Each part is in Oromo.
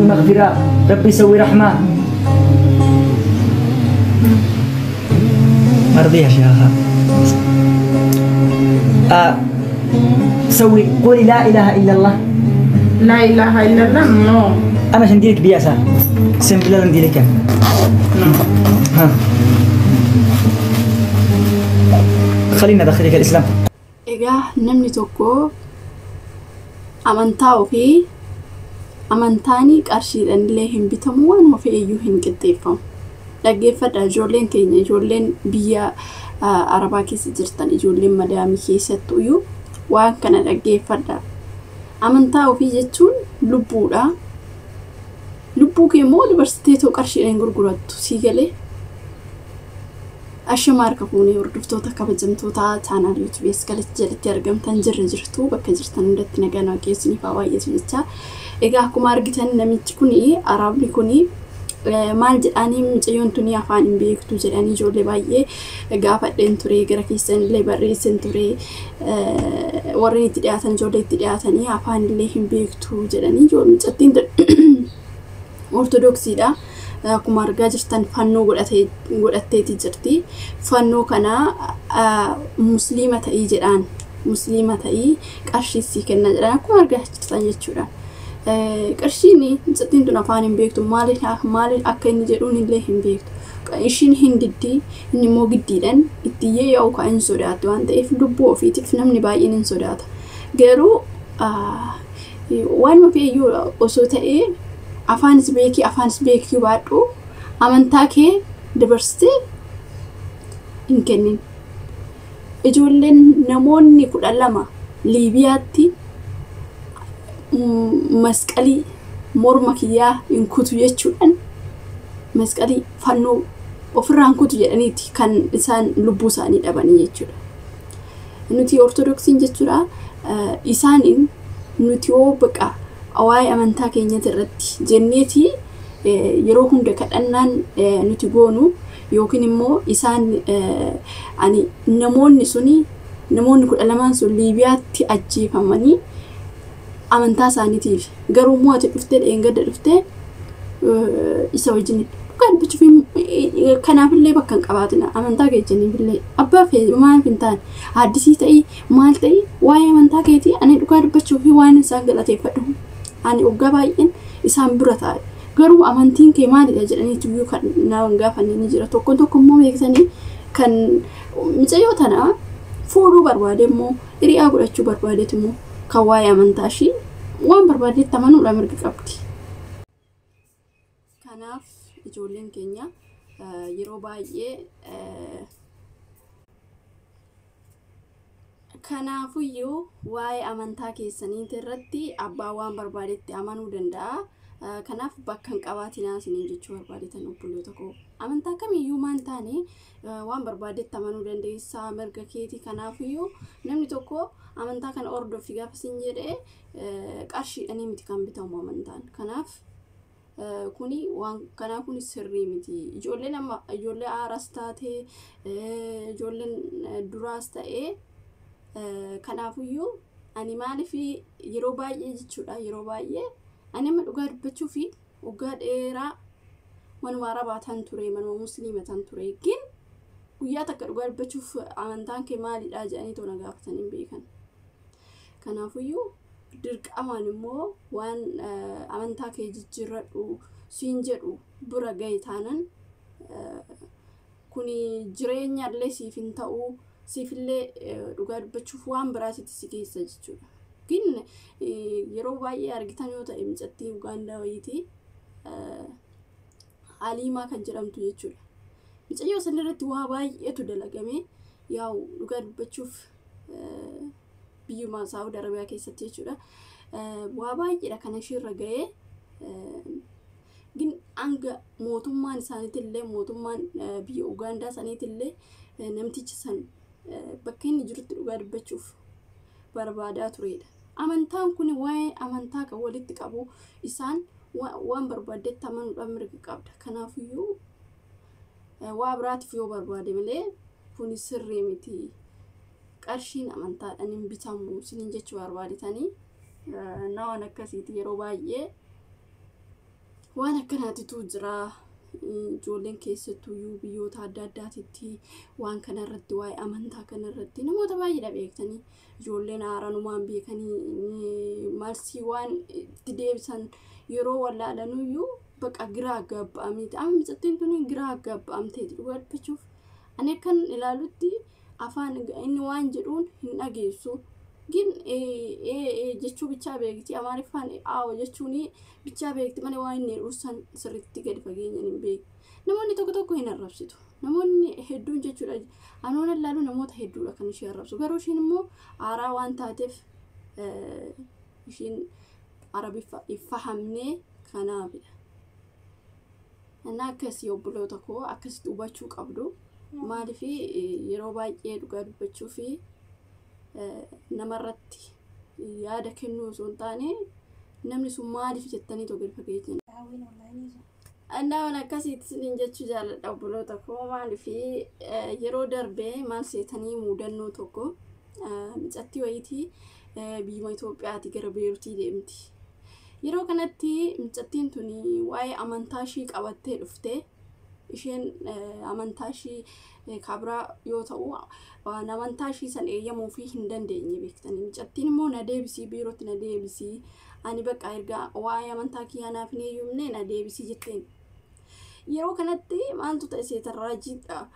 مغفرة ربي سوي رحمة مرضي يا شيخة سوي قولي لا إله إلا الله. لا إله إلا الله نو. أنا شنديلك بياسا سمبلا نديلك نو. ها خلينا ندخلك الإسلام. namni tokko amantaa ofii amantaanii qarshiidhaan illee hin bitamu waan ofii iyyuu hin qixxeeffamu. Dhaggeeffadha ijoolleen keenya ijoolleen biyya Arabaa keessa jirtan ijoolleen madaamii keessattuu iyyuu waan kana dhaggeeffadha. Amantaa ofii jechuun lubbuudha. Lubbuu kee immoo dubartitee qarshiidhaan gurgurattu sii galee. Ashamaar kafuunee hordoftoota kabajamtoota chaanaal YouTube galatti jalatti argamtan jirtu bakka jirtan hundatti nagaan waaqessanii faa baay'eetu jecha. Egaa akkuma argitan namichi kuni Arabni kuni maal jedhanii mucayyoon tuni afaan hin beektu jedhanii ijoollee baay'ee gaafadheen ture gara keessan illee barreessan ture warreen itti dhiyaatan ijoollee itti dhiyaatanii afaan illee hin beektu jedhanii ijoollee mucattiin ortodoksiidha. Akkuma argaa jirtan fannoo godhatteeti jirti. Fannoo kana musliima ta'ii jedhaan musliima ta'ii qarshiisii kenna jedhan akkuma argaa jirtan jechuudha. Qarshiin mucattiin tun afaan hin beektu maaliif akka inni jedhuun illee hin beektu. Ishiin hin diddii inni immoo giddiidhaan ittiyyee yaa'u kan hin sodaatu waan ta'eef lubbuu ofiitiif namni baay'een hin sodaata. Garuu waan ofii iyyuu osoo ta'ee afaanis beekii baadhu amantaa kee dabarsitee hin kennin. Ijoolleen namoonni 12 Liibiyaatti masqalii morma kiyyaa hin kutu jechuudhaan masqalii fannoo ofirraan kutu jedhaniiti kan isaan lubbuu isaanii dhabanii jechuudha. Nuti ortodoksiin jechuudha isaaniin nuti yoo baqa waa'ee amantaa keenyatti irratti jenneeti yeroo hunda kadhannaan nuti goonu yookiin immoo isaan namoonni 12 sun Liibiyaatti ajjeefamanii amantaa isaaniitiif garuu immoo ati dhuftee dheengadda dhuftee isa wajjin dubbachuuf kanaafillee bakka hin qabaatina amantaa keejjaniifillee abbaa fee maal hin taane haaddisii ta'ii maal ta'ii waa'ee amantaa keetii ani dhugaa dubbachuuf waan isaan galateeffadhu. Ani oggaa baay'een isaan bira taa'e garuu amantiin kee maalidha jedhaniitu iyyuu kan nama gaafannee ni jira. Tokko immoo beeksanii kan mucayyoo tana fuudhuu barbaade immoo hiriyaa godhachuu barbaadetu immoo kan waa'ee amantaa ishii waan barbaadetti amanuudha mirga qabdi. Kanaaf ijoolleen keenya yeroo baay'ee kanaafuyyuu waa'ee amantaa keessanii irratti abbaa waan barbaadetti amanuu danda'a. Kanaaf bakka hin qabaatinaa isiniin jechuu barbaadetan obboloota koo. Amantaa kamiyyuu maan taane waan barbaadetti amanuu dandeessaa mirga keetii. Kanaafuyyuu namni tokko amantaa kana hordofii gaafa isin jedhee qarshiidhaan miti kan bitamu amantaan. Kanaaf kuni waan kanaa kuni sirrii miti. Ijoollee aaraas taatee ijoolleen duraas ta'ee kanaafuyyuu ani maaliif yeroo baay'ee jechuudha yeroo baay'ee ani amma dhugaa dubbachuu fi waggaa dheeraa manuma Arabaataan ture manuma musliimataan ture gin guyyaa takka dhugaa dubbachuuf amantaan kee maalidha jedhanii toona gaafatanii beekan. Kanaafuyyuu dirqamaan immoo waan amantaa kee jijjiirradhu siin jedhu bira gahe taanan kuni jireenya illee siif hin ta'u siifillee dhugaa dubbachuuf waan biraasitti si keessa jechuudha. Gin yeroo baay'ee argitan yoo ta'e mucattii Ugaandaa wayiiti Haliimaa kan jedhamtu jechuudha. Mucayyoo san irratti waa baay'eetu dalagame yaa'u dhugaa dubbachuuf biyyuma Saawud Arabiyaa keessatti jechuudha. Waa baay'eedha kan ishiirra ga'ee gin hanga mootummaan isaaniitillee mootummaan biyya Ugaandaa saniitillee namtichi san bakka inni jirutti dhugaa dubbachuuf barbaadaa turedha. Amantaan kun waa'ee amantaa kan walitti qabu isaan waan barbaadetti amanuudhaan mirga qabda. Kanaafiyyuu waa biraatiif yoo barbaade malee kun sirrii miti. Qarshiin amantaadhaan hin bitamu isiniin jechuu barbaadetanii nawaan akkasiiti yeroo baay'ee waan akkanaatitu jira. Ijoolleen keessattuu biyyoota adda addaatitti waan kanarratti waa'ee amantaa kanarratti namoota baay'eedha beektanii ijoolleen haaranumaan beekanii malsii waan itti deebisan yeroo wallaalanuu baqa giraa gabba'amte amitsattiin tuni giraa gabba'amteeti dhugaa dubbachuuf ani kan ilaalutti afaan inni waan jedhuun hin dhageessu gin jechuu bichaa beekti amaariffaan aawo jechuun bichaa beekti malee waan inni dhuusan sirriitti gadi fageenyaan hin beeku. Namoonni tokko hin arrabsitu. Namoonni hedduun jechuudha. Anoon ilaalu namoota hedduudha kan ishee arrabsu. Garuu isheen immoo aaraa waan taateef isheen arabiffa iffahamnee kanaafidha. Ana akkasii obboloota koo akkasitti hubachuu qabdu. Maaliif yeroo baay'ee dhugaa dubbachuu fi namarratti yaada kennuu osoo hin taane namni sun maaliif jettanii gadi fageetiin. Annaan akkasitti sin jechuu jaalladha obboloota koo maaliif yeroo darbee maal seetanii muudannoo tokko micatti wayitii biyya Itoophiyaatti gara Beeruutii deemti. Yeroo kanatti micattiin tuni waa'ee amantaa ishii qabattee dhufte. Isheen amantaa ishii kabraa yoo ta'u amantaa ishii san eeyyamuu fi hin dandeenye beektanii micattiin immoo na deebisii biirootti na deebisii ani bakka ergaa waa'ee amantaa kiyyaanaaf hin eeyyamne na deebisii jetteen. Yeroo kanatti maaltu ta'e seetarraa jiidha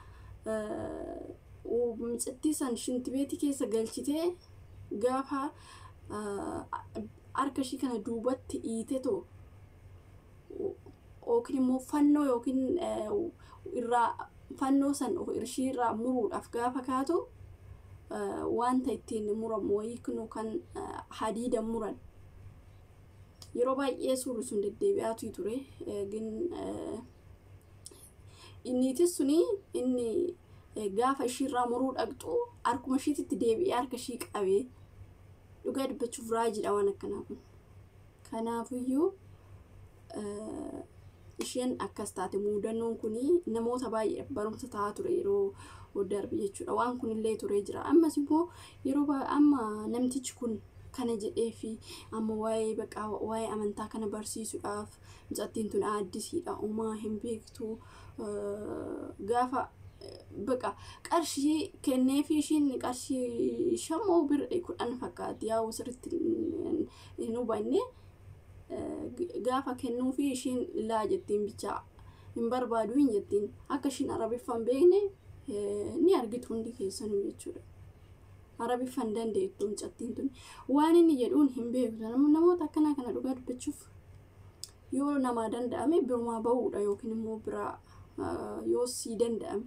micattii san shintibeetii keessa galchitee gaafa harka ishii kana duubatti dhiite too yookiin immoo fannoo yookiin irraa fannoo san ishii irraa muruudhaaf gaafa kaatu wanta ittiin muramu wayii kan hadiida muran yeroo baay'ee suurri sun deddeebi'aatu ture gin inniitis suni inni gaafa ishii irraa muruu dhaqxu harkuma ishiitti deebi'ee harka ishii qabee dhugaa dubbachuuf raajiidha waan akkanaa kun. Kanaafiyyuu isheen akkas taate muudannoon kuni namoota baay'ee barumsa ta'aa ture yeroo darbe jechuudha. Waan kunillee ture jira. Ammas immoo yeroo amma namtichi kun kana jedhee fi amma waa'ee amantaa kana barsiisuudhaaf micattiin tun aaddisiidha. Uumaa hin beektu gaafa baqa qarshii kennee fi isheen qarshii 510 fakkaatti yaa'u sirriitti hin hubanne. Gaafa kennuu fi isheen laa jettiin bichaa hin barbaadu hin jettiin akka isheen arabiffaan beekne ni argitu hundi keessanuu jechuudha. Arabiffaan dandeettu micattiin tun waan inni jedhuun hin beektu. Namoota akkanaa kana dhugaa dubbachuuf yoo namaa danda'ame birumaa bahuudha yookiin immoo biraa yoo sii danda'ame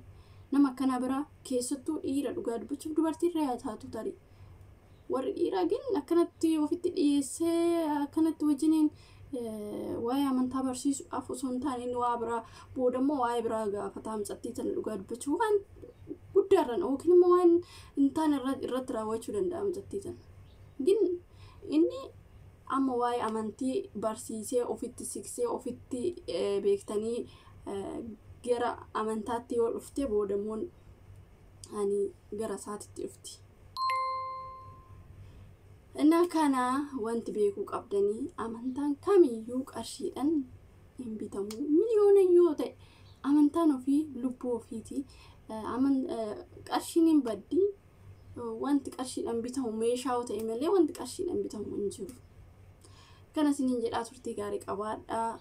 nama akkanaa biraa keessattuu dhiira dhugaa dubbachuuf dubartiirra yaa taatu tarii. Warri dhiiraa gin akkanatti ofitti dhiyeessee akkanatti wajjiniin waa'ee amantaa barsiisuudhaaf osoo hin taane inni waa biraa boodammoo waa'ee biraa gaafataa micattii sana dhugaa dubbachuu waan guddaarran yookiin immoo waan hin taane irratti raawwachuu danda'a micattii sana. Gin inni amma waa'ee amantii barsiisee ofitti siqsee ofitti beektanii gara amantaatti yoo dhufte boodammoon ani gara isaatitti dhufti. Inna kana wanti beekuu qabdanii amantaan kamiyyuu qarshiidhaan hin bitamu. Miliyoona yoo ta'e amantaan ofii lubbuu ofiiti. Qarshiin hin baddi. Wanti qarshiidhaan bitamu meeshaa ta'e malee wanti qarshiidhaan bitamu hin jiru. Kana isiniin jedhaa turtii gaarii qabaadhaa.